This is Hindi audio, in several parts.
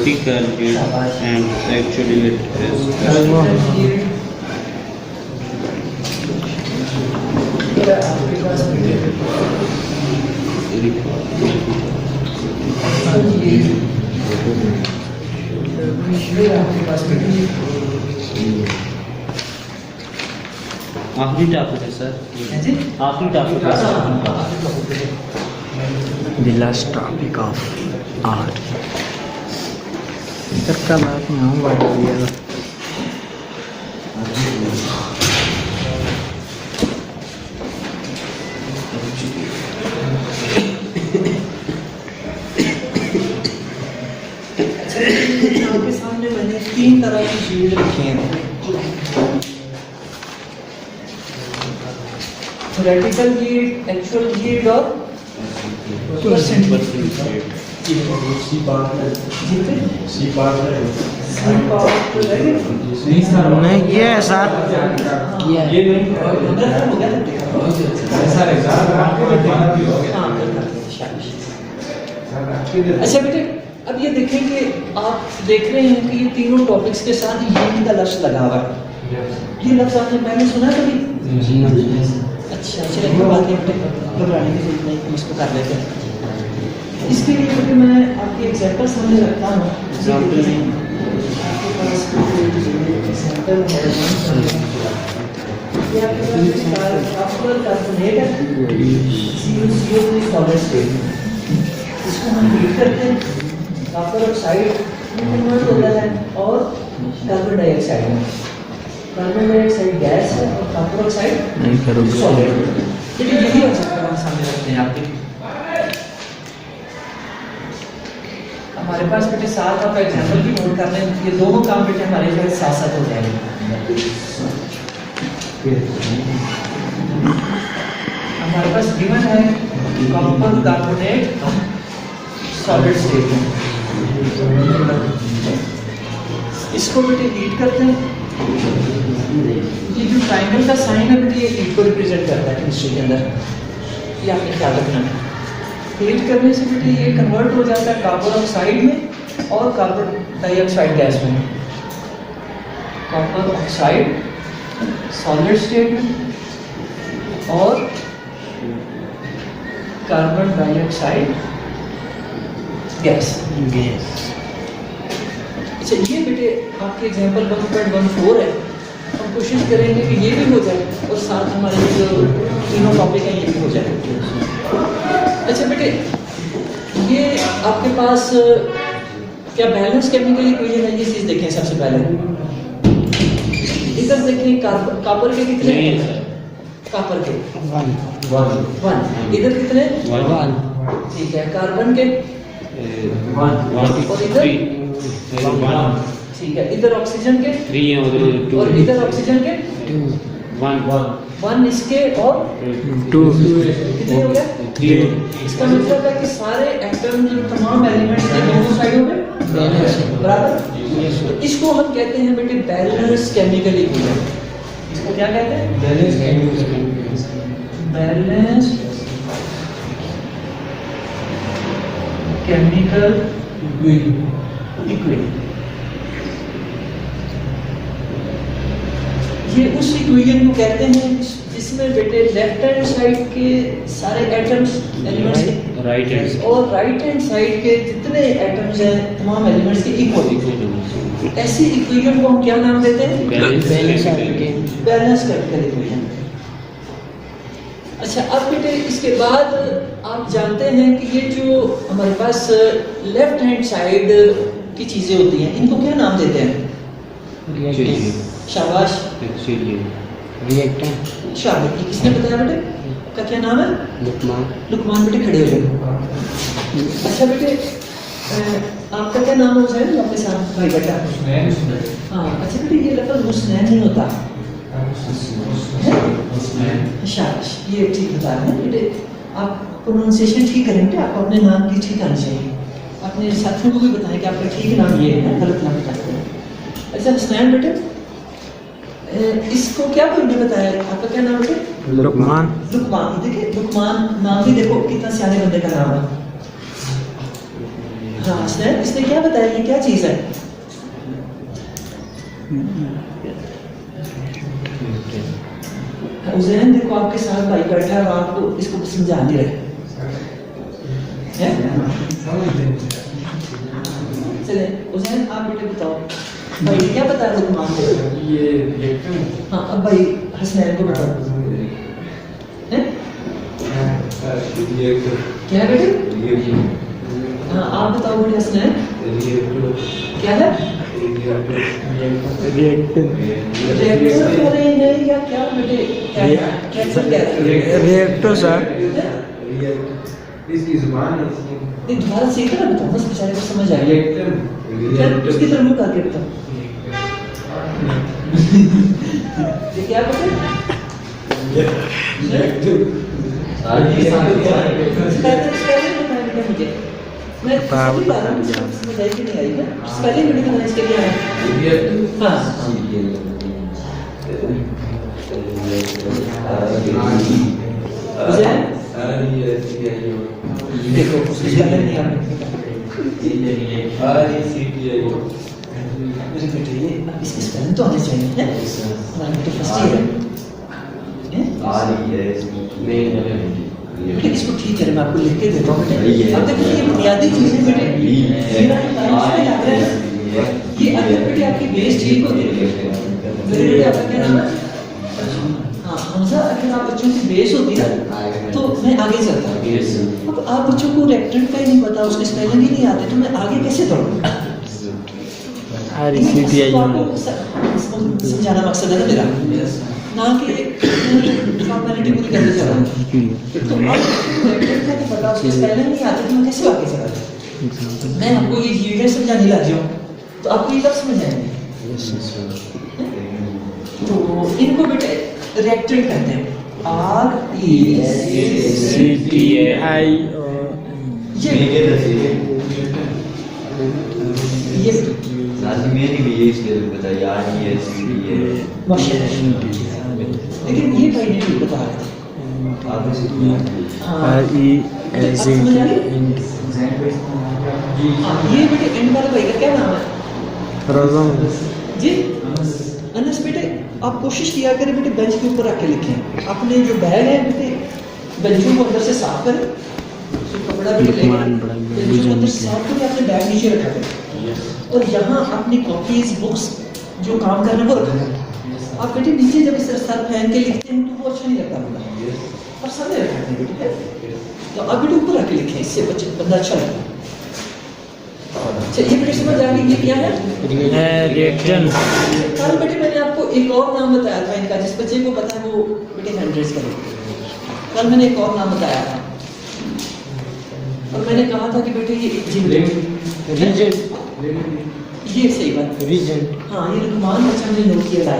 vertical yield and actual yield is आखिरी टॉपिक है सर, आखिरी टॉपिक है The last topic of art. इधर का बात ना बढ़ गया। आपके सामने मैंने 3 तरह की शील्ड रखी हैं, थ्योरेटिकल हीट, एक्चुअल हीट और परसेंट नहीं ये है सर, अच्छा बेटे, अब ये देखें कि आप देख रहे हैं कि ये तीनों टॉपिक्स के साथ यील्ड का लफ्ज़ लगा हुआ है। ये लफ्ज़ आपने पहले सुना कभी? अच्छा, चलिए कोई बात नहीं बेटे, घबराने की जरूरत नहीं, हम इसको कर लेते हैं। इसके लिए बेटे मैं आपके एग्जाम्पल सामने रखता हूँ। आपके पास एग्जाम्पल है, ये आपके पास कार्बोनेट है, CO3 सॉलिड स्टेट, इसको हम हीट करते हैं, कॉपर ऑक्साइड कन्वर्ट होता है और कार्बन डाइऑक्साइड में। कार्बन डाइऑक्साइड गैस है और कॉपर ऑक्साइड नहीं करोगे सॉलिड। देखिए यही एग्जाम्पल हम सामने रखते हैं आपके। हमारे पास बेटे साथ आप एग्जाम्पल भी नोट कर लें, ये दोनों काम बेटे हमारे जो है साथ साथ हो जाएंगे। हमारे पास गिवन है कॉपर कार्बोनेट सॉलिड स्टेट में, इसको बेटे हीट करते हैं। ये जो ट्रायंगल का साइन है बेटे, ये हीट को रिप्रेजेंट करता है केमिस्ट्री के अंदर, ये आपने ख्याल रखना है। हीट करने से बेटे ये कन्वर्ट हो जाता है कॉपर ऑक्साइड में और कार्बन डाइऑक्साइड गैस में। कॉपर ऑक्साइड सॉलिड स्टेट में और कार्बन डाइऑक्साइड गैस। अच्छा, ये बेटे आपके एग्जांपल 1.14 है। हम कोशिश करेंगे कि ये भी हो जाए और साथ हमारे जो तीनों टॉपिक हैं ये भी हो जाए। अच्छा बेटे, ये आपके पास क्या बैलेंस केमिकल इक्वेशन है? ये चीज़ देखें सबसे पहले। इधर देखें कॉपर के कितने? कॉपर के 1। इधर कितने? 1। ठीक है, कार्बन के 1 और इधर 1। ठीक है, इधर ऑक्सीजन के 3 और इधर ऑक्सीजन के 1 इसके और 2 कितने हो गया? 3। इसका मतलब है कि सारे एटम तमाम एलिमेंट्स के दोनों साइडों में बराबर। इसको हम कहते हैं बेटे बैलेंस केमिकल इक्वेशन। इसको क्या कहते हैं? Balance chemical equation. ये उस इक्वेशन को कहते हैं जिसमें बेटे लेफ्ट हैंड साइड के सारे एटम्स एलिमेंट्स के और राइट हैंड साइड के जितने एटम्स हैं तमाम एलिमेंट्स के इक्वल। ऐसी इक्वेशन को हम क्या नाम देते हैं? Balance chemical equation. अच्छा, अब बेटे इसके बाद आप जानते हैं कि ये जो हमारे पास लेफ्ट हैंड साइड की चीज़ें होती हैं इनको क्या नाम देते हैं? शाबाश, रिएक्टेंट। शाबाश, ये किसने बताया बेटे? का क्या नाम है? लुकमान बेटे खड़े हो जाओ। अच्छा बेटे, आपका क्या नाम है? हुसैन, आपके साथ भाई बेटा। हाँ, अच्छा बेटे, ये लफ्ज़ हुसैन नहीं होता, शाबाश, ये ठीक बता रहे हैं बेटे। आप प्रोनाउंसिएशन ठीक करें बेटे, आपको अपने नाम की ठीक आनी चाहिए। अपने साथियों को भी बताएं कि आपका ठीक नाम ये है, गलत नाम बताते हैं। अच्छा हुसैन बेटे, इसको क्या कोई ने बताया? आपका क्या नाम बेटे? लुकमान। लुकमान, देखिए लुकमान नाम भी देखो कितना सियाने बंदे का नाम है। हाँ हसनैन, इसने क्या बताया, ये क्या चीज़ है? उज़ैन देखो आपके साथ भाई बैठा है और आपको इसको समझा नहीं रहे हैं? चले उज़ैन आप बेटे बताओ भाई क्या बता रहे लुकमान को? ये हाँ अब भाई हसनैन को बताओ हैं? क्या है बेटे? हाँ आप बताओ बेटे हसनैन क्या है? रिएक्टर रिएक्टर कह रहे हैं या क्या बेटे? कैंसर कह रहे हैं? रिएक्टर सर इसकी जुबान नहीं दोबारा सीख ना बताओ बस बेचारे को समझ आ गया। क्या उसकी तरफ मुंह करके बताओ ये क्या बेटे? मुझे मैं समझ आई कि नहीं आई ना पहले वीडियो बनाने इसके लिए आया। हाँ देखो उसके पहले नहीं आया मेरे बेटे ये अब इसके स्पेलिंग तो आने चाहिए हैं? हमारा बेटे फर्स्ट ईयर है बेटे इसको ठीक है मैं आपको लिख के देता हूँ बेटे। अब देखो ये बुनियादी चीजें बेटे ये अगर बेटे आपकी बेस ठीक होती है मेरे बेटे आपका क्या नाम है? हाँ हमजा, अगर आप बच्चों की बेस होती है तो मैं आगे चलता हूँ। अब आप बच्चों को रेक्टेंट का ही नहीं पता उसके स्पेलिंग ही नहीं आते तो मैं आगे कैसे दौड़ूँ? समझाना मकसद है ना मेरा, ना कि फॉर्मेलिटी पूरी करने जा रहा हूँ। तो अब रेक्टेंट का नहीं पता उसके स्पेलिंग नहीं आते तो मैं कैसे आगे चला? मैं आपको ये यूनिट समझाने लग जाऊँ तो आपको ये कब समझ आएंगे? तो इनको बेटे रिएक्टेंट कहते हैं RECTI ये मैंने भी यही इसलिए बताया लेकिन ये भाई ने भी बता रहे थे। ये बेटे एंड वाला भाई का क्या नाम है? रज़म जी अनस बेटे आप कोशिश किया करें बेटे बेंच के ऊपर रख के लिखें। अपने जो बैग है बेटे बेंचों को अंदर से साफ करें, तो कपड़ा बेटे लेकर बेंचों को अंदर से साफ करके अपने बैग नीचे रखा करें और यहाँ अपनी कॉपीज बुक्स जो काम कर रहे हैं वो रखा करें। आप बेटे नीचे जब इस सर फैन के लिखते हैं तो वो अच्छा नहीं लगता बंदा और सामने रखा है बेटे, तो आप बेटे ऊपर रख के लिखें, इससे बच्चे बंदा अच्छा लगता है। ये बेटे समझ आ गई ये क्या है? रिएक्शन। कल बेटे मैंने आपको एक और नाम बताया था इनका, जिस बच्चे को पता है वो बेटे हैंड रेज करें। कल मैंने एक और नाम बताया था और मैंने कहा था कि बेटे ये रीजेंट, ये सही बात रीजेंट। हाँ ये रुकमान बच्चा मैंने नोट किया था,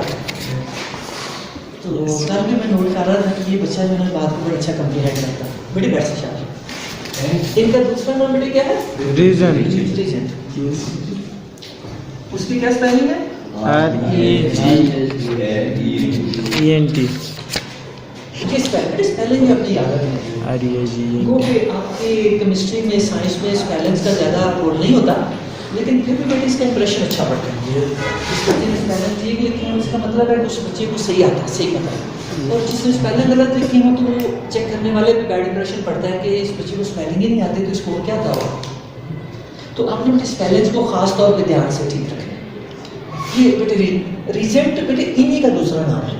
तो कल भी मैं नोट कर रहा था कि ये बच्चा जो है बात को बड़ा अच्छा कम्प्लीट करता है। बेटे बैठ से शाबाश। इनका दूसरा नाम बेटे क्या है? रीजेंट। उसकी क्या स्पेलिंग है? REGENT। ये स्पेलिंग अपनी याद रखना। REGENT। आपके केमिस्ट्री में साइंस में स्पेलिंग्स का ज़्यादा रोल नहीं होता, लेकिन फिर भी बेटे इसका इंप्रेशन अच्छा पड़ता है। जिस बच्चे ने स्पेलिंग ठीक लिखी है उसका मतलब है कि उस बच्चे को सही आता है, सही पता है, और जिसने स्पेलिंग गलत लिखी हो तो चेक करने वाले भी बैड इंप्रेशन पड़ता है कि इस बच्चे को स्पेलिंग ही नहीं आती तो स्कोर क्या था। तो आपने बेटे स्पेलिंग्स को खास तौर पे ध्यान से ठीक रखना है। ये बेटे रीजेंट बेटे इन्हीं का दूसरा नाम है।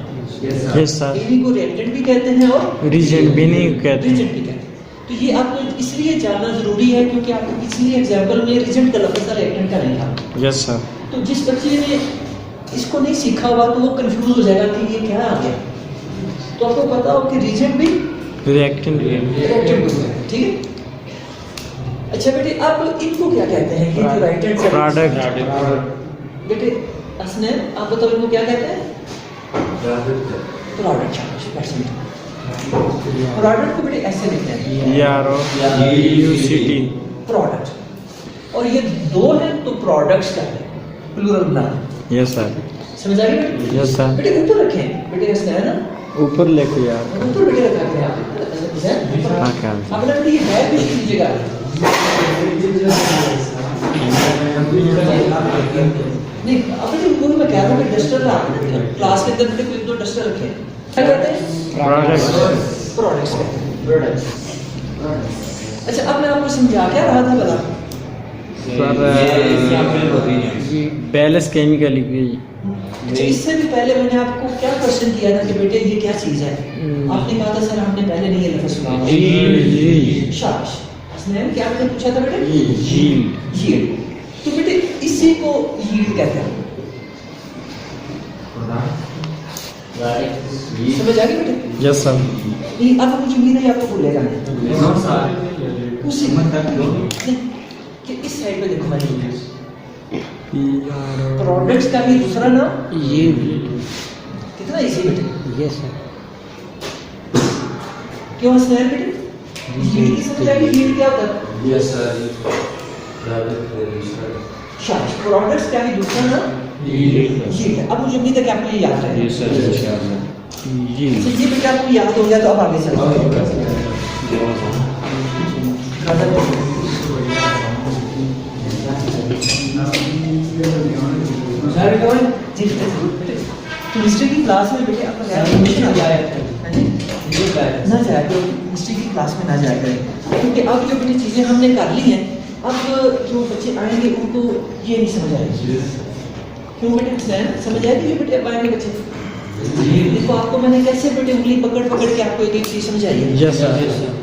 इन्हीं को रिएक्टेंट भी कहते हैं और रीजेंट भी नहीं कहते, रीजेंट भी कहते हैं। तो ये आपको इसलिए जानना जरूरी है क्योंकि आपको पिछले एग्जाम्पल में रीजेंट का लफ्ज़ था, रिएक्टेंट का नहीं था। Yes sir. तो जिस बच्चे ने इसको नहीं सीखा हुआ तो वो कंफ्यूज हो जाएगा कि ये क्या आ गया। तो आपको पता हो कि रीजेंट भी रिएक्टेंट भी होता है, ठीक है। अच्छा बेटे आप इनको क्या कहते हैं? ये जो राइट हैंड प्रोडक्ट। बेटे हसनैन आप बताओ इनको क्या कहते हैं? प्रोडक्ट। प्रोडक्ट को बेटे ऐसे लिखते हैं PRODUCT। प्रोडक्ट। और ये दो हैं तो प्रोडक्ट्स कहते हैं, प्लूरल बना दें। Yes sir. समझ आ गई? Yes sir. बेटे ऊपर रखें बेटे हसनैन ना ऊपर लेके यार ऊपर बेटे रखा करें आप। अपना बेटे ये बैग भी लिख लीजिएगा। नहीं अब तो वो मैं कह रहा हूँ कि डस्टर ला क्लास के अंदर कोई दो डस्टर रखे क्या कहते हैं प्रोडक्ट्स अच्छा अब मैं आपको समझा क्या रहा था भला बैलेंस केमिकल अच्छा इससे भी पहले मैंने आपको क्या क्वेश्चन किया था कि बेटे ये क्या चीज़ है आपने कहा था सर हमने पहले नहीं ये लफ्ज़ सुना शाबाश हसनैन क्या मैंने पूछा था बेटे यील्ड तो बेटे इसी को यील्ड कहते हैं समझ आ गई बेटे यस सर नहीं अब मुझे उम्मीद है आपको भूलेगा नहीं उसी कि इस साइड पे देखो मैंने प्रोडक्ट्स का भी दूसरा नाम ये कितना इजी बेटे यस सर क्यों हसनैन बेटे यील्ड की समझ आएगी यील्ड क्या होता है यस सर शाबाश प्रोडक्ट्स का भी दूसरा नाम यील्ड है अब मुझे उम्मीद है कि आपको ये याद रहेगा यस सर इंशाल्लाह ये तो ये बेटा आपको याद हो गया तो अब आगे चलते केमिस्ट्री की क्लास में बेटे आपका ना जाया ना जाया तो केमिस्ट्री की क्लास में ना जाया करें क्योंकि अब जो बेटे चीज़ें हमने कर ली हैं अब जो बच्चे आएंगे उनको ये नहीं समझ आएगी क्यों बेटे समझ आएगी जो बेटे अब आएंगे बच्चे देखो आपको मैंने कैसे बेटे उंगली पकड़ पकड़ के आपको एक एक चीज़ समझाई है यस सर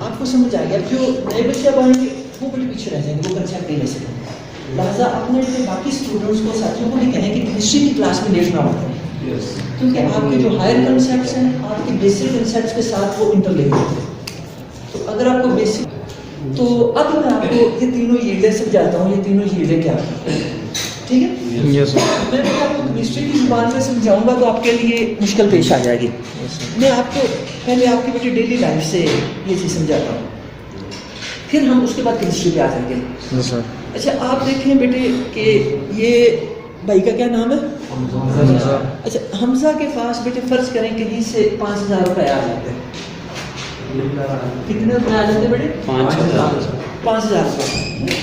आपको समझ आ गया जो नए बच्चे अब आएंगे वो बेटे पीछे रह जाएंगे वो कंसेप्ट नहीं ले सकेंगे लिहाजा अपने बाकी स्टूडेंट्स को साथियों को भी कहें कि केमिस्ट्री की क्लास में लेट ना होता है क्योंकि आपके जो हायर कंसेप्ट्स हैं आपके बेसिक कंसेप्ट्स के साथ वो इंटरलिंक होते हैं तो अगर आपको बेसिक तो अब मैं आपको ये तीनों यील्डें समझाता हूँ ये तीनों यील्डें क्या हैं ठीक है यस सर मैं आपको केमिस्ट्री की जुबान में समझाऊंगा तो आपके लिए मुश्किल पेश आ जाएगी मैं आपको पहले आपकी बेटे डेली लाइफ से ये चीज़ समझाता हूँ फिर हम उसके बाद केमिस्ट्री पे आ जाएंगे यस सर अच्छा आप देखें बेटे कि ये भाई का क्या नाम है अच्छा हमजा के पास बेटे फर्ज करें कहीं से 5,000 रुपये आ जाते हैं कितने रुपये आ जाते बेटे 5,000 रुपये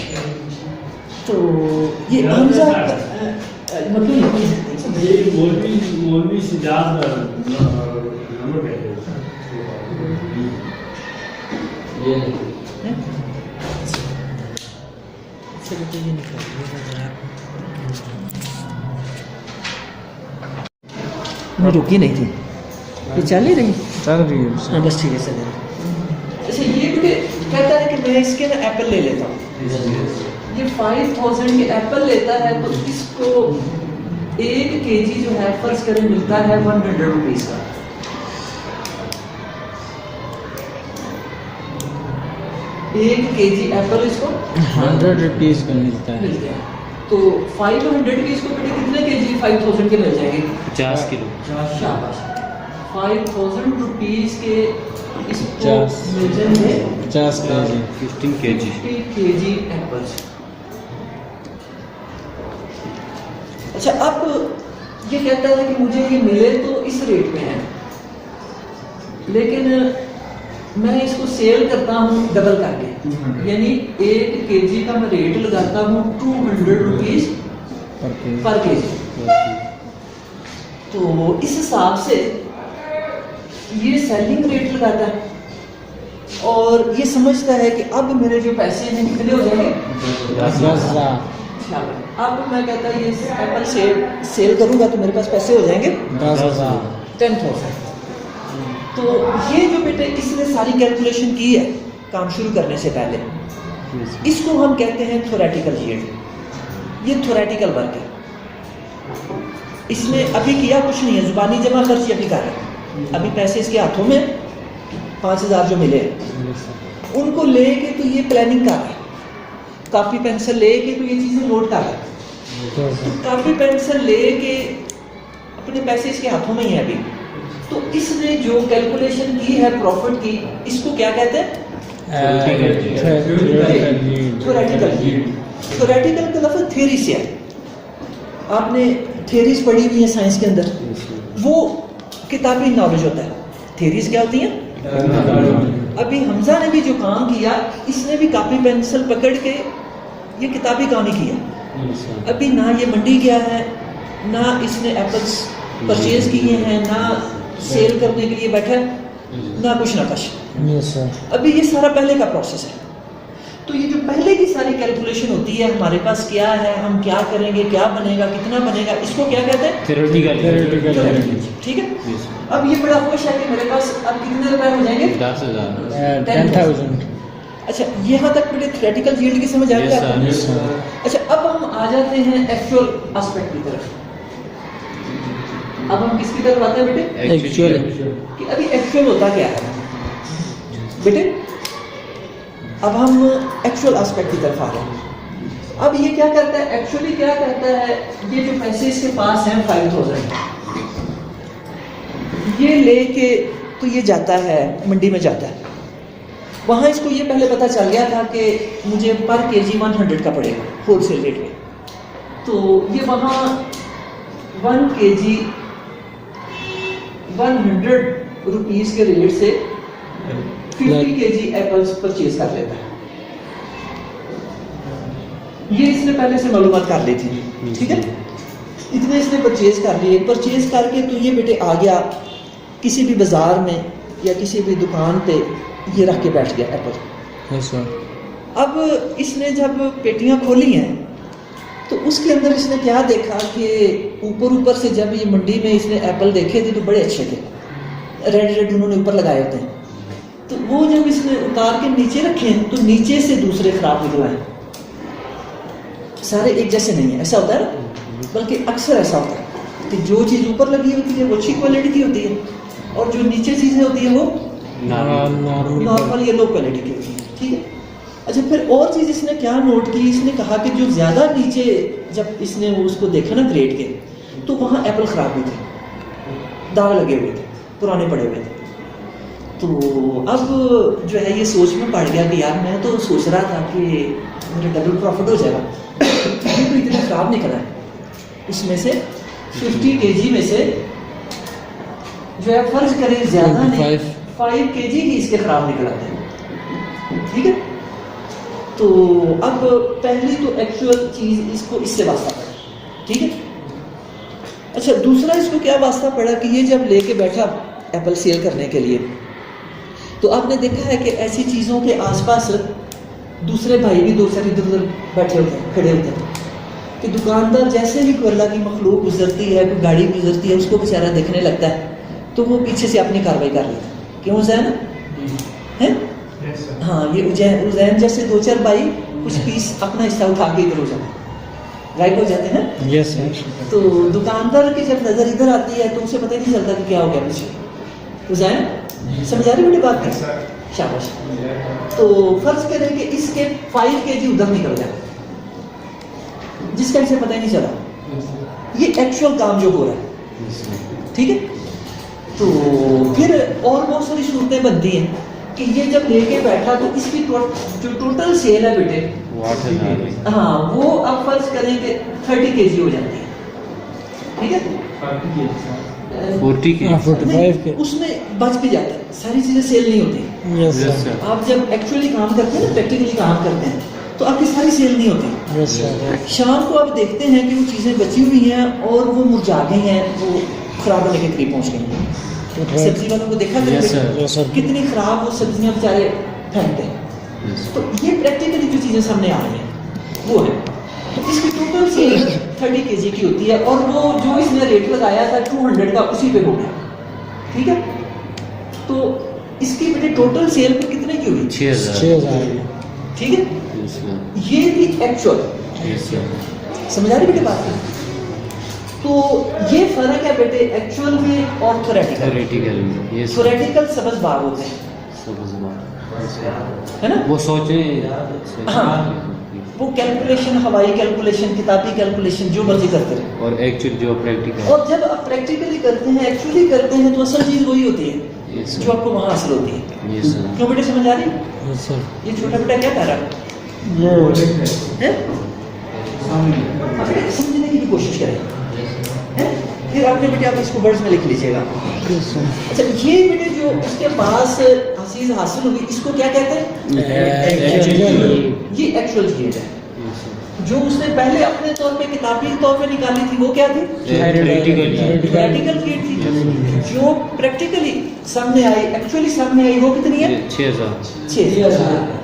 तो ये हमजा मौलवी सिजाद नंबर कहते हैं मैं रुकी नहीं थी ये चल ही रही चल रही है हाँ बस ठीक है चल रही अच्छा ये बेटे कहता है कि मैं इसके ना एप्पल ले लेता हूँ ये 5,000 के एप्पल लेता है तो इसको 1 kg जो है फर्ज करें मिलता है 100 रुपीज़ का एक केजी एप्पल इसको 100 रुपीज़ का मिलता है मिल गया तो 500 के इसको बेटे कितने केजी 5,000 के मिल जाएंगे 50 किलो शाबाश 5,000 रुपीज़ के इसको 50 मिल जाएंगे 50 केजी 15 kg 50 केजी एप्पल्स अच्छा अब ये कहता है कि मुझे ये मिले तो इस रेट में है लेकिन मैं इसको सेल करता हूँ डबल करके यानी 1 केजी का मैं रेट लगाता हूँ 200 रुपीज़ पर केजी तो इस हिसाब से ये सेलिंग रेट लगाता है और ये समझता है कि अब मेरे जो पैसे हैं कितने हो जाएंगे 10,000 अब मैं कहता है ये एप्पल सेल करूंगा तो मेरे पास पैसे हो जाएंगे 10,000 10,000 तो ये जो बेटे इसने सारी कैलकुलेशन की है काम शुरू करने से पहले इसको हम कहते हैं थ्योरेटिकल यील्ड ये थ्योरेटिकल वर्क है इसने अभी किया कुछ नहीं है जुबानी जमा खर्च अभी कर रहा है अभी पैसे इसके हाथों में 5,000 जो मिले उनको लेके तो ये प्लानिंग कर रहा है कापी पेंसिल लेके तो ये चीज़ें नोट कर रहा है तो कापी पेंसिल लेके अपने पैसे इसके हाथों में ही है अभी तो इसने जो कैलकुलेशन की है प्रॉफिट की इसको क्या कहते हैं थ्योरेटिकल यील्ड थ्योरेटिकल का लफ्ज़ थ्योरी से है आपने थ्योरीज पढ़ी हुई है साइंस के अंदर वो किताबी नॉलेज होता है थ्योरीज क्या होती हैं अभी हमजा ने भी जो काम किया इसने भी कापी पेंसिल पकड़ के ये किताबी कहानी की है। Yes, sir. अभी ना ये मंडी गया है, ना इसने एप्पल्स परचेज किए हैं, ना सेल करने के लिए बैठा है, ना कुछ ना कुछ। Yes, sir. अभी ये सारा पहले का प्रोसेस है। तो ये जो पहले की सारी कैलकुलेशन होती है, हमारे पास क्या है, हम क्या करेंगे, क्या बनेगा, कितना बनेगा, इसको क्या कहते हैं? Theoretical. ठीक है। अब ये बड़ा खुश है कि मेरे पास अब कितने रुपए हो जाएंगे? 10,000। 10,000. अच्छा, यहाँ तक मेरे थ्योरेटिकल यील्ड की समझ आ गई आपको? Yes, sir. अच्छा, अब हम आ जाते हैं एक्चुअल एस्पेक्ट की तरफ। अब हम किसकी तरफ आते हैं बेटे? Actual. कि अभी एक्चुअल होता क्या है बेटे? अब हम एक्चुअल एस्पेक्ट की तरफ आ गए। अब ये क्या करता है? एक्चुअली क्या करता है? ये जो पैसे इसके पास हैं 5,000, ये लेके तो ये जाता है मंडी में जाता है। वहाँ इसको ये पहले पता चल गया था कि मुझे पर केजी 100 का पड़ेगा होलसेल रेट में। तो ये वहाँ 1 केजी 100 रुपीज़ के रेट से 50 केजी एप्पल्स परचेज कर लेता है। ये इसने पहले से मालूमात कर ली थी, ठीक है। इतने इसने परचेज कर लिए, परचेज करके तो ये बेटे आ गया किसी भी बाजार में या किसी भी दुकान पे, ये रख के बैठ गया एप्पल। Yes, sir. अब इसने जब पेटियां खोली हैं तो उसके अंदर इसने क्या देखा कि ऊपर से जब ये मंडी में इसने एप्पल देखे थे तो बड़े अच्छे थे, रेड उन्होंने ऊपर लगाए होते हैं। तो वो जब इसने उतार के नीचे रखे तो नीचे से दूसरे खराब निकल आए। सारे एक जैसे नहीं है, ऐसा होता है ना, बल्कि अक्सर ऐसा होता है कि जो चीज़ ऊपर लगी होती है वो अच्छी क्वालिटी की होती है और जो नीचे चीज़ें होती है वो नॉर्मल या लो क्वालिटी की होती है, ठीक है। अच्छा, फिर और चीज़ इसने क्या नोट की? इसने कहा कि जो ज़्यादा नीचे जब इसने उसको देखा ना ग्रेड के, तो वहाँ एप्पल ख़राब हुए थे, दाग लगे हुए थे, पुराने पड़े हुए थे। तो अब जो है ये सोच में पड़ गया कि यार मैं तो सोच रहा था कि मेरा डबल प्रॉफिट हो जाएगा, ये तो इतना ख़राब निकला है। उसमें से 50 केजी में से जो है फर्ज करें ज़्यादा नहीं 5 केजी ही इसके ख़राब निकला है, ठीक है। तो अब पहली तो एक्चुअल चीज़ इसको इससे वास्ता पड़ा, ठीक है। अच्छा, दूसरा इसको क्या वास्ता पड़ा कि ये जब लेके बैठा एप्पल सेल करने के लिए, तो आपने देखा है कि ऐसी चीज़ों के आसपास दूसरे भाई भी दो चार इधर उधर बैठे होते हैं, खड़े होते हैं कि दुकानदार जैसे ही कोई अल्लाह की मखलूक गुजरती है, कोई गाड़ी गुजरती है, उसको बेचारा देखने लगता है तो वो पीछे से अपनी कार्रवाई कर लेता है। क्यों उजैन है? हाँ, ये उजैन जैसे दो चार भाई कुछ पीस अपना हिस्सा उठा के इधर हो जाते हैं, गायब हो जाते हैं। Yes, sir. तो दुकानदार की जब नज़र इधर आती है तो उसे पता ही नहीं चलता कि क्या हो गया पीछे। उजैन समझ आ रही बेटी बात की? शाबाश। तो फर्ज करें कि इसके 5 केजी उधर निकल जाए, जिसका इसे पता ही नहीं चला। ये एक्चुअल काम जो हो रहा है, ठीक है। तो फिर और बहुत सारी सूरतें बनती हैं कि ये जब लेके बैठा तो इसकी जो टोटल सेल है बेटे, हाँ, वो अब फर्ज करें कि 30 केजी हो जाती है, ठीक है। 40 के 45 के. उसमें बच भी जाता है, सारी चीज़ें सेल नहीं होती। Yes, Yes, sir. sir. आप जब एक्चुअली काम करते हैं ना, प्रैक्टिकली काम करते हैं, तो आपकी सारी सेल नहीं होती। Yes, sir. शाम को आप देखते हैं कि वो चीज़ें बची हुई हैं और वो मुरझा गई हैं, वो खराब होने के करीब पहुंच गई हैं। सब्जी वालों को देखा Yes, sir. Yes, sir. कितनी खराब वो सब्जियां बेचारे फेंकते हैं। तो ये प्रैक्टिकली जो चीज़ें सामने आ रही हैं वो है। तो इसकी टोटल सेल 30 केजी की होती है और वो जो इसने रेट लगाया था 200 का, उसी पे हो गया, ठीक है। तो इसकी बेटे टोटल सेल पे कितने की हुई? 6,000 6,000. ठीक है। Yes, sir. ये थी एक्चुअल, Yes, sir. समझ आ रही बेटे बात? तो ये फर्क है बेटे एक्चुअल में और थ्योरेटिकल। Theoretical में, yes, sir. थ्योरेटिकल समझ बार होते हैं, समझ बात। है ना। वो सोचे हाँ। वो कैलकुलेशन, हवाई कैलकुलेशन, किताबी कैलकुलेशन, जो मर्जी करते रहे। और एक्चुअल जो प्रैक्टिकल। और जब आप प्रैक्टिकली करते हैं, एक्चुअली करते हैं, तो असल चीज़ वही होती है Yes, sir. जो आपको वहाँ हासिल होती है। Yes, sir. क्यों बेटे, समझ आ रही? Yes, sir. ये छोटा बेटा क्या कर रहा ये है? आप बेटे समझने की भी कोशिश करें, है? फिर आपने बेटे आप इसको वर्ड्स में लिख लीजिएगा। Yes, sir. अच्छा, ये बेटे जो उसके पास चीज़ हासिल हुई, इसको क्या कहते हैं? Actually. ये एक्चुअल चीज़ है। Yes, sir. जो उसने पहले अपने तौर पे किताबी तौर पे निकाली थी वो क्या थी? Theoretical. थ्योरेटिकल हीट थी। जो प्रैक्टिकली सामने आई, एक्चुअली सामने आई वो कितनी है? 6000। 6000।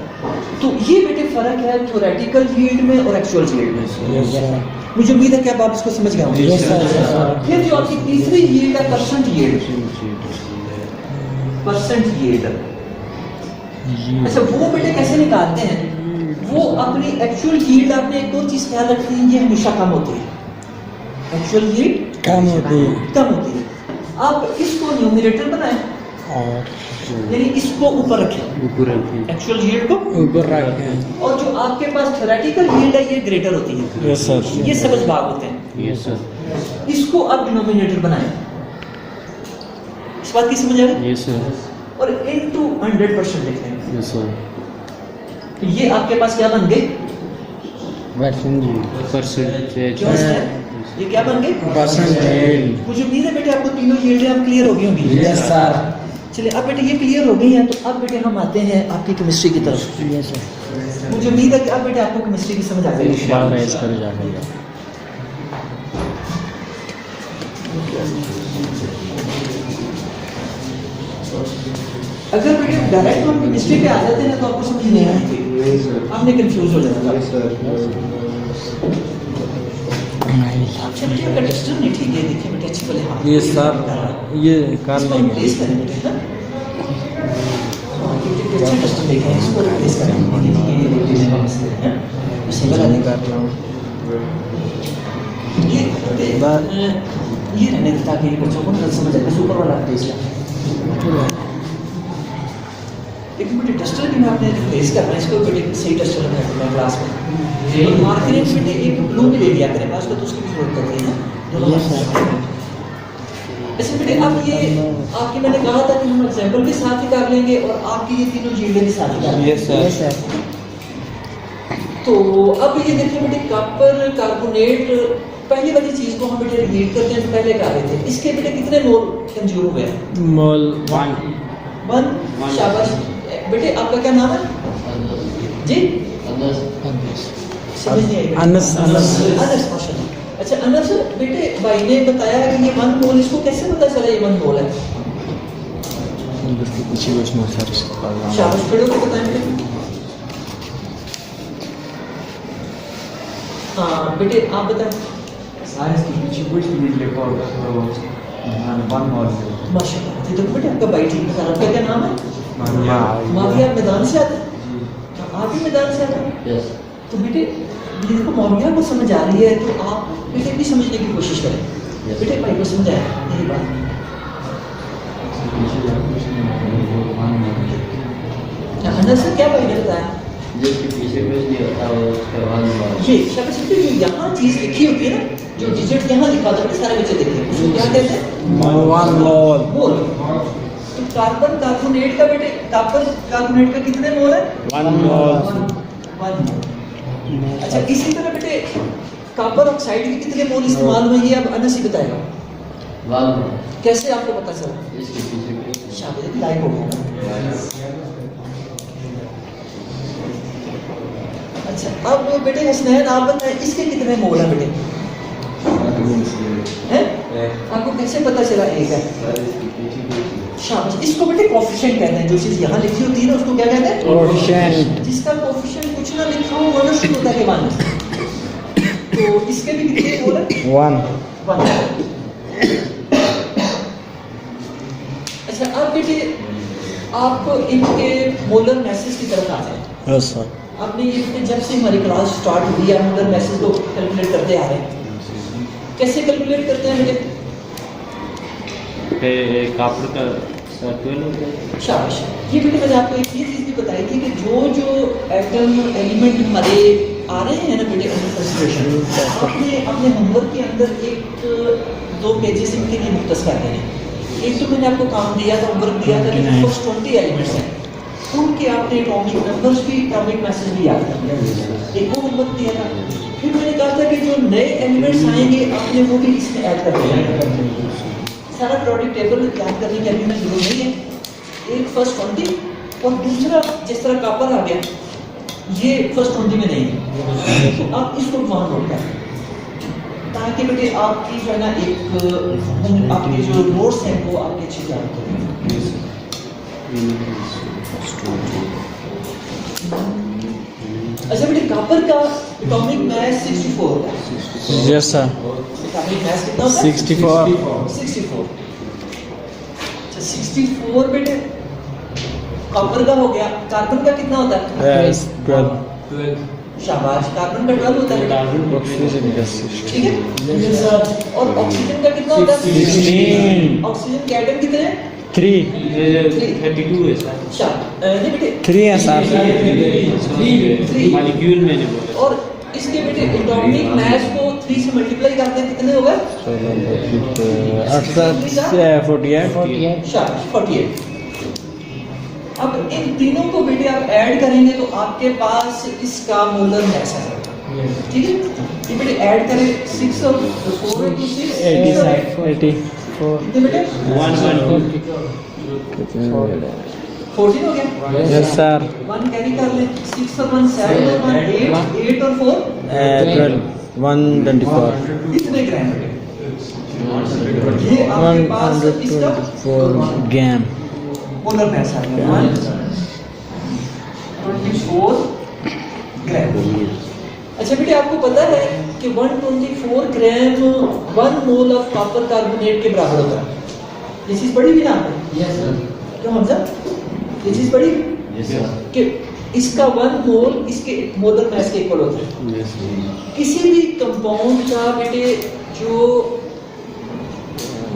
तो ये बेटे फर्क है थ्योरेटिकल यील्ड में और एक्चुअल यील्ड में। Yes sir. मुझे उम्मीद है कि अब आप इसको समझ गए होंगे। Yes sir. फिर जो आपकी तीसरी यील्ड है परसेंट यील्ड। परसेंट यील्ड, अच्छा वो बेटे कैसे निकालते हैं? वो अपनी एक्चुअल यील्ड, आपने एक और चीज ख्याल रखनी है, ये हमेशा कम होती है। एक्चुअल यील्ड कम होती है कम होती है। आप इसको न्यूमरेटर बनाएं, और यानी इसको ऊपर रखें, ऊपर रखिए। एक्चुअल यील्ड को, ऊपर रखें। और जो आपके पास थ्योरेटिकल यील्ड है ये ग्रेटर होती है। Yes sir. ये समझ भाग होते हैं। Yes sir. इसको आप डिनोमिनेटर बनाएं। इस बात की समझ आ गई? Yes sir. और इनटू 100% लिखें। Yes sir. तो ये आपके पास क्या बन गई? परसेंटेज। क्यों है? ये क्या बन गई? परसेंटेज। मुझे उम्मीद है बेटे आपको तीनों यील्डें अब क्लियर हो गई होंगी। Yes sir. चलिए अब बेटे ये क्लियर हो गई हैं, तो अब बेटे हम आते हैं आपकी केमिस्ट्री की तरफ। Yes sir. मुझे उम्मीद है कि अब बेटे आपको केमिस्ट्री की समझ आ गई। अगर बेटे डायरेक्ट हम केमिस्ट्री पे आ जाते हैं ना तो आपको समझ नहीं आएगी, आपने कंफ्यूज हो जाना। अच्छा बेटे आपका टेस्टर नहीं ठीक है, देखिए बेटे अच्छी वाले हाथ। Yes sir. ये कर इसको लेंगे। रिप्लेस करें बेटे, हाँ? हाँ, ये बेटे अच्छा टेस्टर लेके आए, इसको रिप्लेस करें। ये रिप्लेस का मसला है, इसे बना देंगे। कर रहा हूँ। ये ये रहने देता ताकि ये बच्चों को ना समझ आए, ऊपर वाला टेस्ट है। लेकिन बेटे डस्टर भी मैं आपने रिप्लेस करना है, इसको बेटे सही डस्टर लगा दूंगा क्लास में। और मार्कर बेटे एक ब्लू भी ले लिया करें, आजकल तो उसकी भी जरूरत पड़ती है ना। Yes sir. ऐसे बेटे अब ये आपकी मैंने कहा था कि हम एग्जाम्पल भी साथ ही कर लेंगे और आपकी ये तीनों यील्डें भी साथ ही कर लेंगे। Yes sir. तो अब ये देखिए बेटे कॉपर कार्बोनेट, पहली वाली चीज को हम बेटे रिपीट करते हैं, तो पहले कर रहे थे। इसके बेटे कितने मोल कंज्यूम हुए हैं? मोल 1। शाबाश बेटे, आपका क्या नाम है जी? समझ नहीं आई बेटे। अनस। अनस, माशाल्लाह। अच्छा अनस बेटे, भाई ने बताया कि ये 1 मोल, इसको कैसे पता चला ये 1 मोल है? शाबाश, खड़े होकर बताएं बेटे। हाँ बेटे आप बताएं। माशाल्लाह, तो देखो बेटे आपका भाई ठीक बता रहा है। आपका क्या नाम है? माविया। मैदान से आते हैं? आप भी मैदान से आते हैं? तो बेटे ये देखो माविया को समझ आ रही है, तो आप बेटे भी समझने की कोशिश करें। बेटे भाई को समझाए यही बात। अनस से क्या भाई ने बताया? जिसके पीछे कुछ नहीं होता वो उसके बाद ये शाबाश बेटे, जो यहाँ चीज लिखी होती है ना, जो डिजिट यहाँ लिखा होता है, सारे बच्चे देखें, उसको क्या कहते हैं? 1 मोल। मोल। तो कार्बन कार्बोनेट का बेटे, कॉपर कार्बोनेट का कितने मोल है? 1 मोल। 1 मोल। अच्छा इसी तरह बेटे कॉपर ऑक्साइड के कितने मोल इस्तेमाल हुए, ये अब अनस ही बताएगा। कैसे आपको पता चला? शाबाश, लाइक हो गया ना। अच्छा अब बेटे हसनैन आप बताएं, इसके कितने मोल है बेटे? हैं? आपको कैसे पता चला एक है? शाबाश, इसको बेटे कोफिशिएंट कहते हैं। जो चीज यहाँ लिखी होती है ना उसको क्या कहते हैं? कोफिशिएंट। जिसका जिसका कोफिशिएंट कुछ ना लिखा हो वो ना शुरू होता है 1। तो इसके भी कितने मोल है? 1। अच्छा अब बेटे आप इनके मोलर मैसेज की तरफ आ जाए। Yes sir. आपने ये जब से हमारी क्लास स्टार्ट हुई है मोलर मैसेज को कैलकुलेट करते आ रहे हैं। कैसे कैलकुलेट करते हैं बेटे? कॉपर का सर्कल होता है। शाबाश, ये बेटे मैंने आपको एक ये चीज़ भी बताई थी कि जो एटम एलिमेंट हमारे आ रहे हैं ना बेटे अंडर कंसिडरेशन, आपने अपने होमवर्क के अंदर 1-2 पेजेस इनके लिए मुख्तस कर देने। एक तो मैंने आपको काम दिया था, होमवर्क दिया था कि फर्स्ट 20 एलिमेंट्स हैं, उनके आपने एटॉमिक नंबर्स भी, एटॉमिक मैसेज भी याद करना। एक वो होमवर्क दिया था। फिर मैंने कहा था कि जो नए एलिमेंट्स आएंगे आपने वो भी इसमें ऐड कर दिया। सारा प्रोडक्ट टेबल याद करने की अभी मैं जरूरत नहीं है। एक फर्स्ट 20 और दूसरा जिस तरह कॉपर आ गया, ये फर्स्ट 20 में नहीं है, तो आप इसको वहाँ नोट करें ताकि बेटे आपकी जो है ना एक आपके जो नोट्स हैं वो आपके अच्छे याद करें। अच्छा बेटे कॉपर का एटॉमिक मास 64 होता है। Yes sir. एटॉमिक मास कितना होता है? 64। अच्छा 64 बेटे कॉपर का हो गया। कार्बन का कितना होता है? Yes, 12। शाबाश, कार्बन का 12 होता है। ऑक्सीजन का 60। ठीक है। और ऑक्सीजन का कितना होता है? 16। ऑक्सीजन के एटम कितने हैं? 3। 32 है सर। अच्छा नहीं बेटे 3 है सर। मॉलिक्यूल में नहीं बोला। और इसके बेटे एटॉमिक मास को 3 से मल्टीप्लाई करते हैं कितने होगा? 48। शाबाश 48। अब इन तीनों को बेटे आप ऐड करेंगे तो आपके पास इसका मोलर मास है। ठीक है, ये बेटे ऐड करें 6 और 4 और 2 6 84। कितने बेटे? 14 हो गया। Yes sir. 1 कैरी कर लें, 6 और 1 7 और 1 8 8 और 4 12 124। कितने ग्राम बेटे? ये आपके पास इसका 124 ग्राम। मोलर मास आ गया 124 ग्राम। अच्छा बेटे आपको पता है कि 124 ग्राम 1 मोल ऑफ कॉपर कार्बोनेट के बराबर होता है। ये चीज पढ़ी भी ना आपने? Yes sir. क्यों हमजा? ये चीज पढ़ी यस सर। कि इसका 1 मोल इसके मोलर मास के इक्वल होता है। Yes sir. किसी भी कंपाउंड का बेटे जो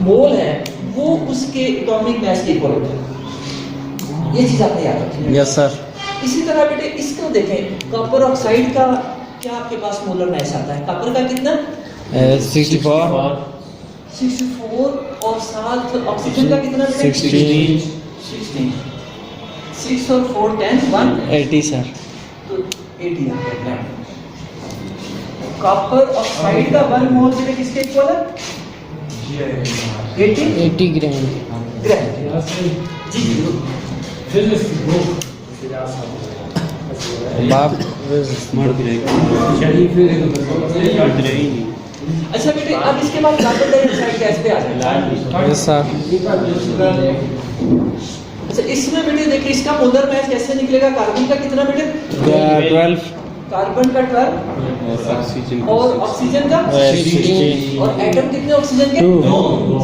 मोल है वो उसके एटॉमिक मास के इक्वल होता है। ये चीज आपने याद रखनी है। Yes sir. इसी तरह बेटे इसको देखें, कॉपर ऑक्साइड का क्या आपके पास मोलर मास आता है? कॉपर का कितना? 64। 64 और साथ ऑक्सीजन का कितना बेटे? 16। 16। 6 और 4 10 1 80 सर। तो 80 आ गया ग्राम। कॉपर ऑक्साइड का 1 मोल बेटे किसके इक्वल है? 80 ग्राम। ग्राम। जी बाप मर भी रही। अच्छा बेटे अब इसके बाद कार्बन डाइऑक्साइड गैस पे आ जाए। Yes sir. अच्छा इसमें बेटे देखिए इसका मोलर मास कैसे निकलेगा? कार्बन का कितना बेटे? 12। कार्बन का 12 ऑक्सीजन और ऑक्सीजन का 16। और एटम कितने ऑक्सीजन के? 2।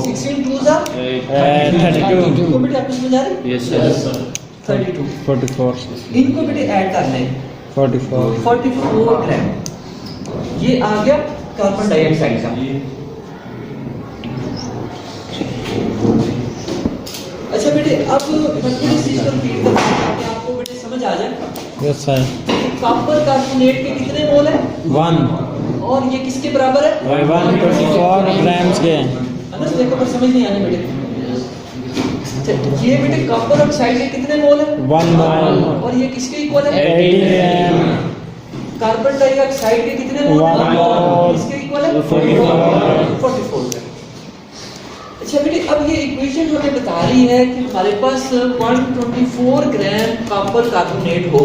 16 2 जा 32। इनको बेटे आप समझ आ रहे? Yes sir. 32। 44। इनको बेटे ऐड कर लें 44। 44 ग्राम। ये आ गया कार्बन डाइऑक्साइड का। अच्छा बेटे अब मैं थोड़ी सी इसको रिपीट करता हूं ताकि आपको बेटे समझ आ जाए। Yes sir. कॉपर कार्बोनेट के कितने मोल है? 1 और ये किसके बराबर है? 124 ग्राम्स के। अनस देखो पर समझ नहीं आने बेटे। अच्छा ये बेटे कॉपर ऑक्साइड के कितने मोल है? 1 मोल। और ये किसके इक्वल है? 80 ग्राम। कार्बन डाइऑक्साइड के कितने मोल? 1 मोल। किसके इक्वल है? 44 ग्राम। अच्छा बेटे अब ये इक्वेशन हमें बता रही है कि हमारे पास 124 ग्राम कॉपर कार्बोनेट हो।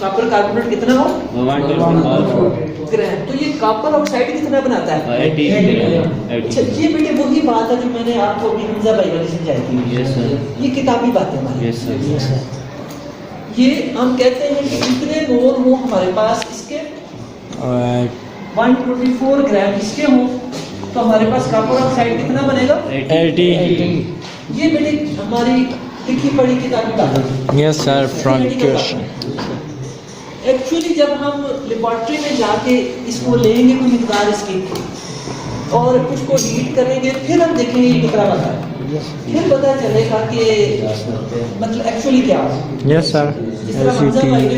कॉपर कार्बोनेट कितना हो? 124 ग्राम। तो ये कॉपर ऑक्साइड कितना बनाता है? 80 अच्छा ये बेटे वही बात है जो मैंने आपको अभी हमजा भाई वाली समझाई थी। Yes sir. ये किताबी बातें हमारी। Yes sir. ये हम कहते हैं कि इतने मोल हो हमारे पास इसके 124 ग्राम इसके हो तो हमारे पास कॉपर ऑक्साइड कितना बनेगा? 80। ये बेटे हमारी लिखी पढ़ी किताबी बात है। Yes sir. Front question. Actually जब हम लेबोरेटरी में जाके इसको लेंगे कोई मिकदार इसकी और उसको हीट करेंगे फिर हम देखेंगे ये कितना बता है, फिर पता चलेगा कि मतलब एक्चुअली क्या है। Yes sir. जिस तरह हमजा भाई ने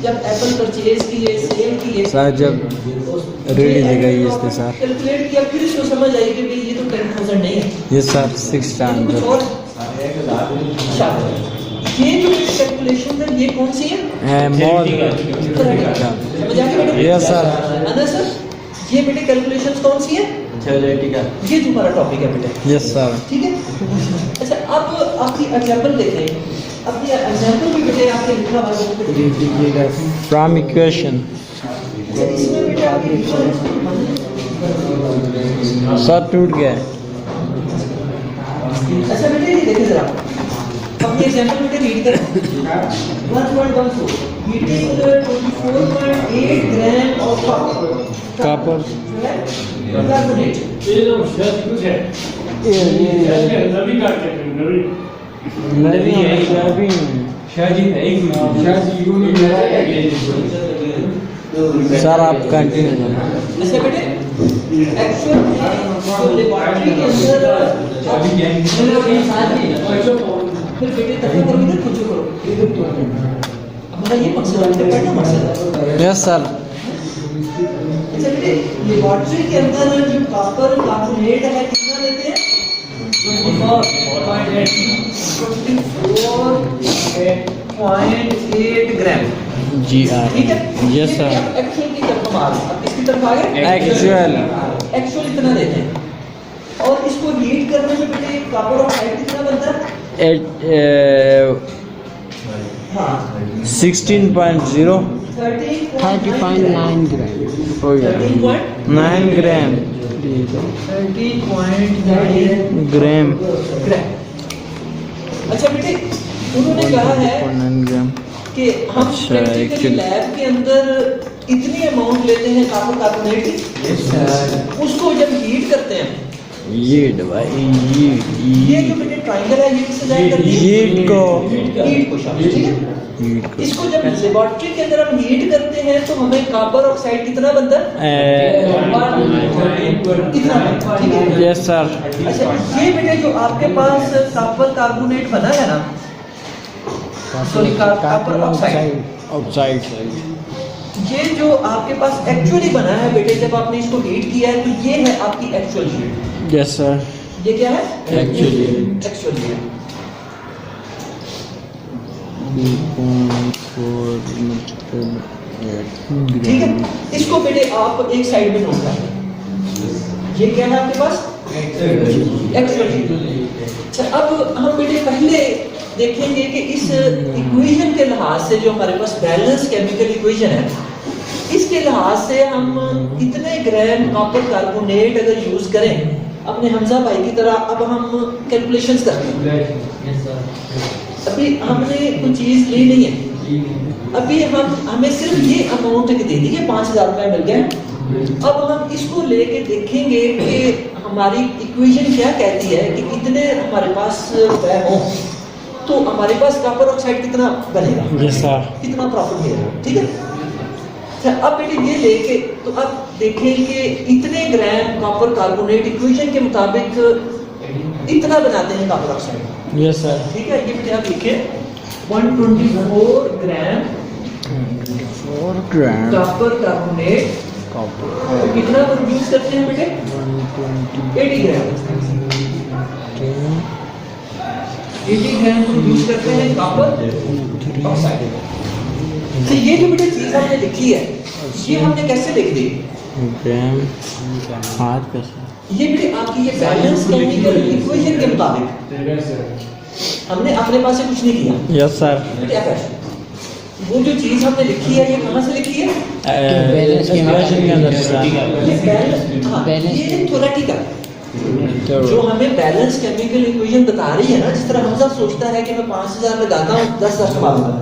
जब एप्पल परचेज किए सेल किए सर जब रेडी लगाइए इसके साथ कैलकुलेट किया फिर इसको समझ आई कि भाई ये तो 10,000 नहीं है, यस सर 6 ये तो कुछ और शायद। ये जो कैलकुलेशन है ये कौन सी है? मोल। समझ आ गया बेटे? Yes sir. अनस सर ये बेटे कैलकुलेशंस कौन सी है? ये तुम्हारा टॉपिक है बेटे। Yes sir. ठीक है। अच्छा अब आपकी एग्जांपल देखें अब ये एग्जाम्पल भी बेटे आपने लिखा हुआ है वो पे ये लीजिएगा फ्रॉम इक्वेशन अच्छा, इसमें बेटे आपने लिखा है सर टूट गया अच्छा बेटे ये देखिए जरा अब ये एग्जांपल बेटे रीड करें 1.14 heating 24.8 gram of copper carbonate ये तो शायद कुछ है ये नवी काट के नवी नहीं है अभी सर आप कंटिन्यू करें अच्छा बेटे एक्चुअल जो लेबोरेटरी के अंदर फिर बेटे तक करोगे ना कुछ करो हमारा ये मकसद है पढ़ना मकसद है यस सर अच्छा बेटे लेबोरेटरी के अंदर जो कॉपर कार्बोनेट है कितना लेते हैं 24.8 ग्राम जी आर ठीक है यस सर एक्चुअल की तरफ हम आ गए अब इसकी तरफ आ गए एक्चुअल एक्चुअल इतना देते हैं और इसको हीट करने में बेटे कॉपर ऑक्साइड कितना बनता है हाँ 16.0 30.9 ग्राम हो गया 9 ग्राम 30.9 ग्राम ग्राम अच्छा बेटे उन्होंने कहा है 9 ग्राम कि हम अच्छा, प्रैक्टिकली actually- लैब के अंदर इतनी अमाउंट लेते हैं कॉपर कार्बोनेट की उसको जब हीट करते हैं ये दवाई ये जो बेटे ट्रायंगल है ये किससे जाहिर करती है हीट को हीट को शामिल ठीक है हीट को इसको जब लेबोरेटरी के अंदर हम हीट करते हैं तो हमें कॉपर ऑक्साइड कितना बनता है इतना बनता है, ठीक है यस सर अच्छा ये बेटे जो आपके पास कॉपर कार्बोनेट बना है ना सॉरी कॉपर ऑक्साइड आउटसाइड ये जो आपके पास एक्चुअली बना है बेटे जब आपने इसको हीट किया है तो ये है आपकी एक्चुअल हीट यस सर ये क्या है Actually. एक्चुअल हीट 3.4 ठीक है इसको बेटे आप एक साइड में नोट कर लें ये क्या है आपके पास एक्चुअल हीट अच्छा अब हम बेटे पहले देखेंगे कि इस इक्वेशन के लिहाज से जो हमारे पास बैलेंस केमिकल इक्वेशन है इसके लिहाज से हम कितने ग्राम कॉपर कार्बोनेट अगर यूज करें अपने हमजा भाई की तरह अब हम कैलकुलेशंस करते हैं अभी हमने कोई चीज ली नहीं है अभी हमें सिर्फ ये अमाउंट दे दी है 5,000 रुपए मिल गए अब हम इसको लेके देखेंगे कि हमारी इक्वेशन क्या कहती है कि कितने हमारे पास हो तो हमारे पास कॉपर ऑक्साइड कितना बनेगा यस सर कितना प्रॉफिट मिलेगा ठीक है अच्छा अब बेटे ये लेके तो अब देखें कि इतने ग्राम कॉपर कार्बोनेट इक्वेशन के मुताबिक इतना बनाते हैं कॉपर ऑक्साइड यस सर ठीक है ये बेटे आप लिखें 124 ग्राम 4 ग्राम कॉपर कार्बोनेट कॉपर कितना प्रोड्यूस करते हैं बेटे 80 ग्राम 80 ग्राम प्रोड्यूस करते हैं कॉपर ऑक्साइड तो ये जो बेटे चीज हमने लिखी है ये हमने कैसे लिख दी ग्राम हाथ कैसे ये बेटे आपकी ये बैलेंस केमिकल इक्वेशन के मुताबिक हमने अपने पास से कुछ नहीं किया यस सर बेटे आप ऐसे वो जो चीज हमने लिखी है ये कहाँ से लिखी है इक्वेशन के अंदर सर ये बैलेंस हाँ ये थ्योरेटिकल जो हमें बैलेंस केमिकल इक्वेशन बता रही है ना जिस तरह हमजा सोचता है कि मैं 5,000 लगाता हूँ 10,000 कमाऊंगा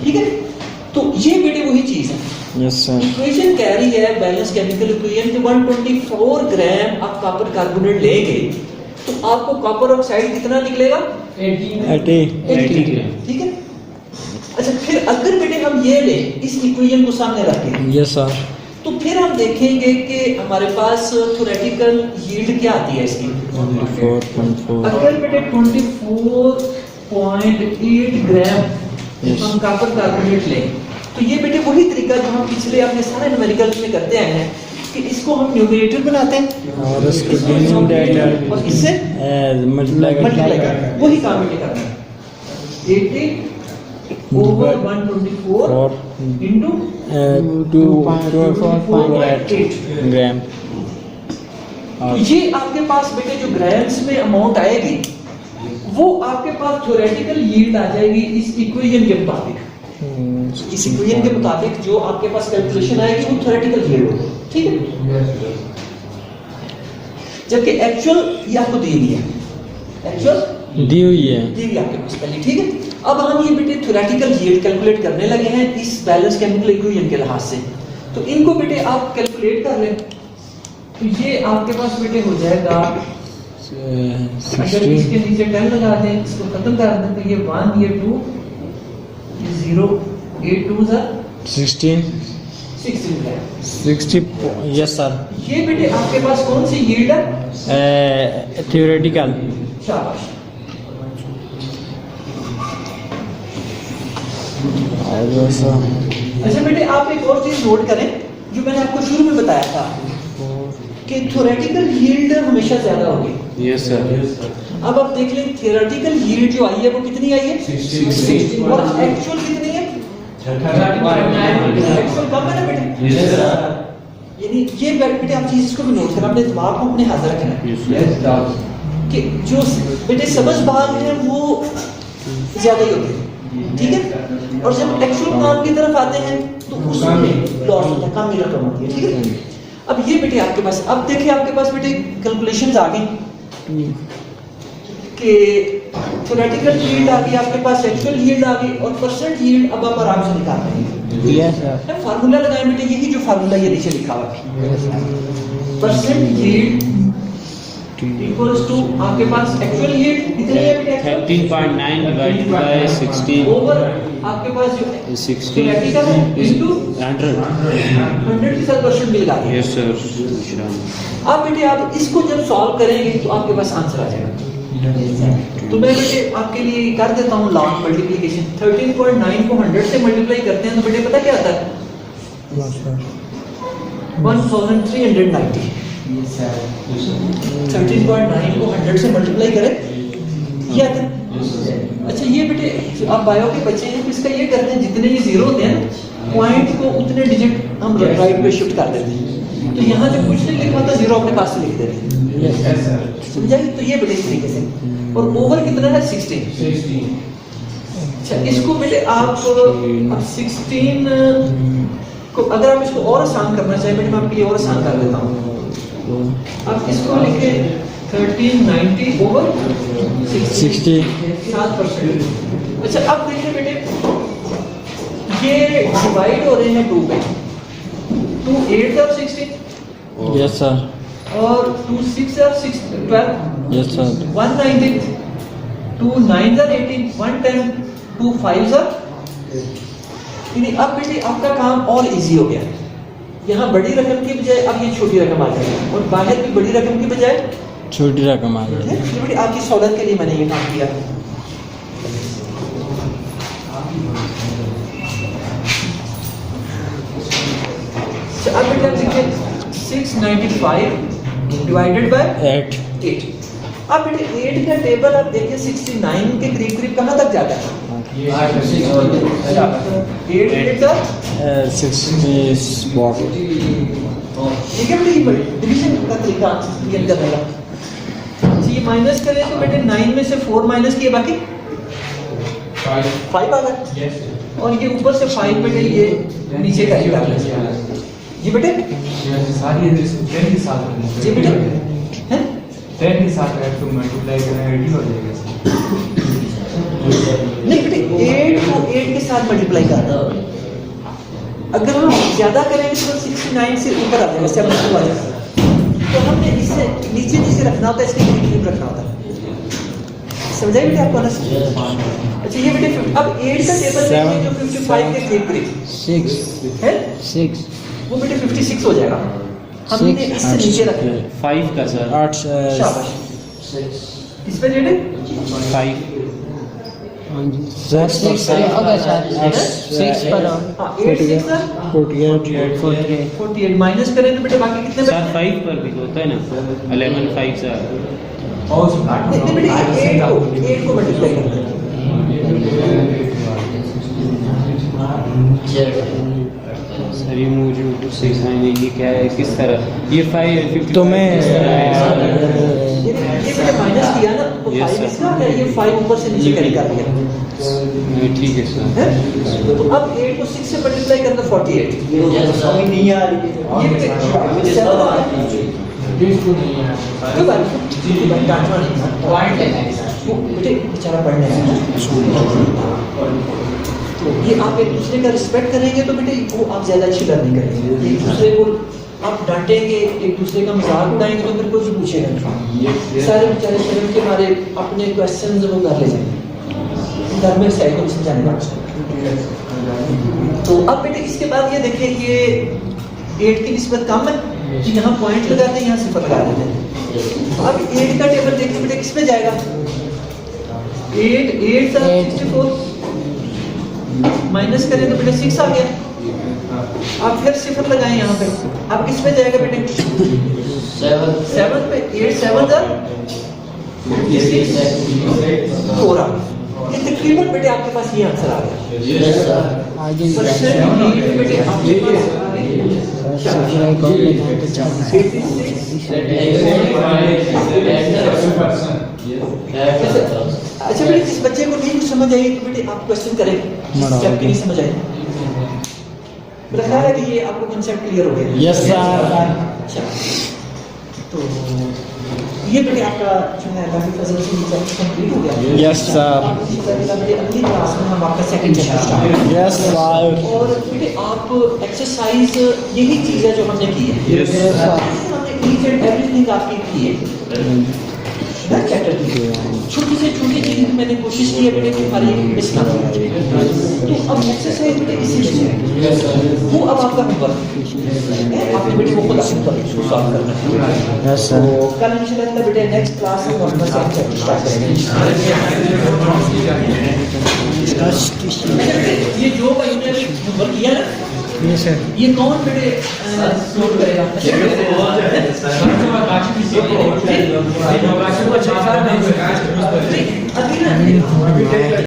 ठीक है तो ये बेटे वही चीज है यस सर इक्वेशन कह रही है बैलेंस केमिकल इक्वेशन के 124 ग्राम आप कॉपर कार्बोनेट लेंगे तो आपको कॉपर ऑक्साइड कितना निकलेगा 80 ठीक है अच्छा फिर अगर बेटे हम ये लें इस इक्वेशन को सामने रखें यस सर तो फिर हम देखेंगे कि हमारे पास थ्योरेटिकल यील्ड क्या आती है इसकी 24.4 अगर बेटे 24.8 ग्राम हम कॉपर कार्बोनेट लें तो ये बेटे वही तरीका जो हम पिछले अपने सारे न्यूमेरिकल्स में करते आए हैं कि इसको हम न्यूमरेटर बनाते हैं और इसको डिनोमिनेटर और इससे मल्टीप्लाई मल्टीप्लाई करते हैं वही काम बेटे करना है 80 over 124 into 2.48 ग्राम तो ये आपके पास बेटे जो ग्राम्स में अमाउंट आएगी वो आपके पास थ्योरेटिकल यील्ड आ जाएगी इस इक्वेशन के मुताबिक। इस इक्वेशन के मुताबिक जो आपके पास कैलकुलेशन आएगी वो थ्योरेटिकल यील्ड होगी, ठीक है। जबकि एक्चुअल ये आपको दी हुई है, एक्चुअल दी हुई है, दी हुई आपके पास पहले, ठीक है। अब हम ये बेटे थ्योरेटिकल यील्ड कैलकुलेट करने लगे हैं इस बैलेंस केमिकल इक्वेशन के लिहाज से। तो इनको बेटे आप कैलकुलेट कर लें, तो ये आपके पास बेटे हो जाएगा, अगर इसके नीचे 10 लगा दें, इसको खत्म कर दें, तो ये 1 ये 2 ये 0 ये 2 ज़ा 16 है 60। Yes sir. ये बेटे आपके पास कौन सी यील्ड है? थ्योरेटिकल। शाबाश। अच्छा बेटे आप एक और चीज नोट करें जो मैंने आपको शुरू में बताया था कि थ्योरेटिकल यील्ड हमेशा ज्यादा होगी। Yes sir. अब आप देख लें थ्योरेटिकल यील्ड जो आई है वो कितनी आई है 60 और एक्चुअल कितनी है 39। एक्चुअल कम है ना बेटे? Yes sir. यानी ये बेटे आप चीज इसको भी नोट करें, अपने दिमाग को अपने हाजिर रखना कि जो बेटे समझ भाग है वो ज्यादा ही होते हैं, ठीक है। और जब एक्चुअल काम की तरफ आते हैं तो उसमें लॉस होता है, कम रकम होती है, ठीक है। अब ये बेटे आपके पास, अब देखिए आपके पास बेटे कैलकुलेशंस आ गई कि थ्योरेटिकल यील्ड आ गई, आपके पास एक्चुअल यील्ड आ गई और परसेंट यील्ड अब आप आराम से निकाल रहे हैं। Yes sir. फार्मूला लगाएं बेटे, यही जो फार्मूला ये नीचे लिखा हुआ है, परसेंट यील्ड इक्वल्स टू आपके पास एक्चुअल यील्ड कितनी है बेटे? 13.9 डिवाइडेड बाय 16 ओवर आपके पास जो 60 थ्योरेटिकल है इनटू 100। 100 के साथ परसेंट मिल गया। Yes sir. अब बेटे आप इसको जब सॉल्व करेंगे तो आपके पास आंसर आ जाएगा। तो मैं बेटे आपके लिए कर देता हूँ लॉन्ग मल्टीप्लिकेशन। 13.9 को 100 से मल्टीप्लाई करते हैं तो बेटे पता क्या आता है? 1390। 13.9 को 100 से मल्टीप्लाई करें, ये आता है। अच्छा ये बेटे आप बायो के बच्चे हैं तो इसका ये करते हैं, जितने ये जीरो होते हैं ना पॉइंट को उतने डिजिट हम राइट पे शिफ्ट कर देते हैं। तो यहाँ जब कुछ नहीं लिखा होता जीरो अपने पास से लिख देते हैं, समझाइए। तो ये बेटे इस तरीके से, और ओवर कितना है 16। अच्छा इसको बेटे आप अब 16 को अगर आप इसको और आसान करना चाहें बेटे, मैं आपके लिए और आसान कर देता हूँ। आप इसको लिखे 1390 ओवर 60 7%। अच्छा अब देखिए बेटे ये डिवाइड हो रहे हैं 2 पे, 2 8 और 16। Yes sir. और 2 6 और 6 12। Yes sir. 190, 2 9 और 18, 110, 2 5 और यानी अब बेटे आपका काम और इजी हो गया। यहाँ बड़ी रकम की बजाय अब ये छोटी रकम आ जाएगी और बाहर भी बड़ी रकम की बजाय छोटी रकम आ गई। ये बेटे आपकी सहूलत के लिए मैंने ये काम किया। अब बेटे आप देखिए 695 डिवाइडेड बाय 8। अब बेटे 8 का टेबल आप देखिए 69 के करीब करीब कहाँ तक जाता है? 8 का 60 स्पॉट। ठीक है बेटे, डिवीजन का तरीका ये करने का। ये माइनस करें तो बेटे 9 में से 4 माइनस किए बाकी 5 आ गया, और ये ऊपर से 5 बेटे ये नीचे का ही डाल जी बेटे सारी 10 के साथ जी बेटे हैं 10 के साथ ऐड तो मल्टीप्लाई करना 80 हो जाएगा। नहीं बेटे 8 को 8 के साथ मल्टीप्लाई करना, अगर हम ज्यादा करेंगे तो 69 से ऊपर आ जाएगा, 72 आ जाएगा। तो हमने इससे नीचे नीचे रखना होता है, इसके करीब रखना होता है। समझाइए बेटे आपको ना? अच्छा ये बेटे अब 8 का टेबल देखिए जो 55 के करीब 6 है 6 वो बेटे 56 हो जाएगा। हमने इससे नीचे रखना है 5 का सर। 8। शाबाश। इस पे बेटे 5 सर 6 पर हाँ 8 6 सर 48 माइनस करें तो बेटे बाकी कितने सर बचे? 5 पर भी होता है ना 11 5 सर। और उसमें नहीं बेटे 8 को मल्टीप्लाई करना है। सर ये मुझे कुछ सिखाए नहीं, ये क्या है, किस तरह ये 5 50 तो मैं ये बेटे बेटे माइनस किया ना तो Yes, 5 sir. इसका क्या ये 5 ऊपर से नीचे कैरी कर दिया नहीं, ठीक है सर। है? तो अब 8 को 6 से मल्टीप्लाई करना 48 नहीं आ रही ये बेटे 7 आ गया इसको नहीं है कोई बात नहीं कोई बात डांटना नहीं था पॉइंट लेना है सर वो बेटे बेचारा पढ़ने आया है तो ये आप एक दूसरे का रिस्पेक्ट करेंगे तो बेटे वो आप ज़्यादा अच्छी लर्निंग करेंगे एक दूसरे को आप डांटेंगे एक दूसरे का मजाक उड़ाएंगे तो फिर कोई पूछेगा नहीं सारे बेचारे शर्म के मारे अपने क्वेश्चन वो कर ले जाएंगे घर में साइड को समझाने का तो अब बेटे इसके बाद ये देखिए ये 8 की निस्बत कम है कि यहाँ पॉइंट लगाते हैं यहाँ सिफर लगा देते हैं अब 8 का टेबल देखिए बेटे किस पे जाएगा 8 था 64 माइनस करें तो बेटे 6 आ गया आप फिर सिफर लगाएं यहाँ पे अब किस पे जाएगा बेटे 7 पे 8 7 था 56 4 आ गया ये तकरीबन बेटे आपके पास ये आंसर आ गया आगे परसेंट बेटे आपके पास अच्छा बेटे इस बच्चे को नहीं कुछ समझ आई तो बेटे आप क्वेश्चन करें जबकि नहीं समझ आई मेरा ख्याल है कि ये आपको कंसेप्ट क्लियर हो गया यस सर अच्छा तो ये बेटे आपका जो है अल्लाह की फजल से ये चैप्टर कंप्लीट हो गया यस सर अगली क्लास में हम आपका second chapter start yes sir और बेटे आप एक्सरसाइज यही चीज़ है जो हमने की है हमने ईच एंड एवरीथिंग आपकी की है ना चैप्टर की छोटी से छोटी चीज़ मैंने कोशिश की है बेटे कि हमारी मिस ना हो तो अब एक्सरसाइज बेटे इसी में है वो अब आपका होमवर्क है आपने बेटे वो खुद अपने सॉल्व करना है यस सर तो कल इंशाल्लाह बेटे नेक्स्ट क्लास में हम अपना सेकंड चैप्टर स्टार्ट करेंगे ये जो भाई ने होमवर्क किया ना यस सर ये कौन बेटे नोट करेगा अभी ना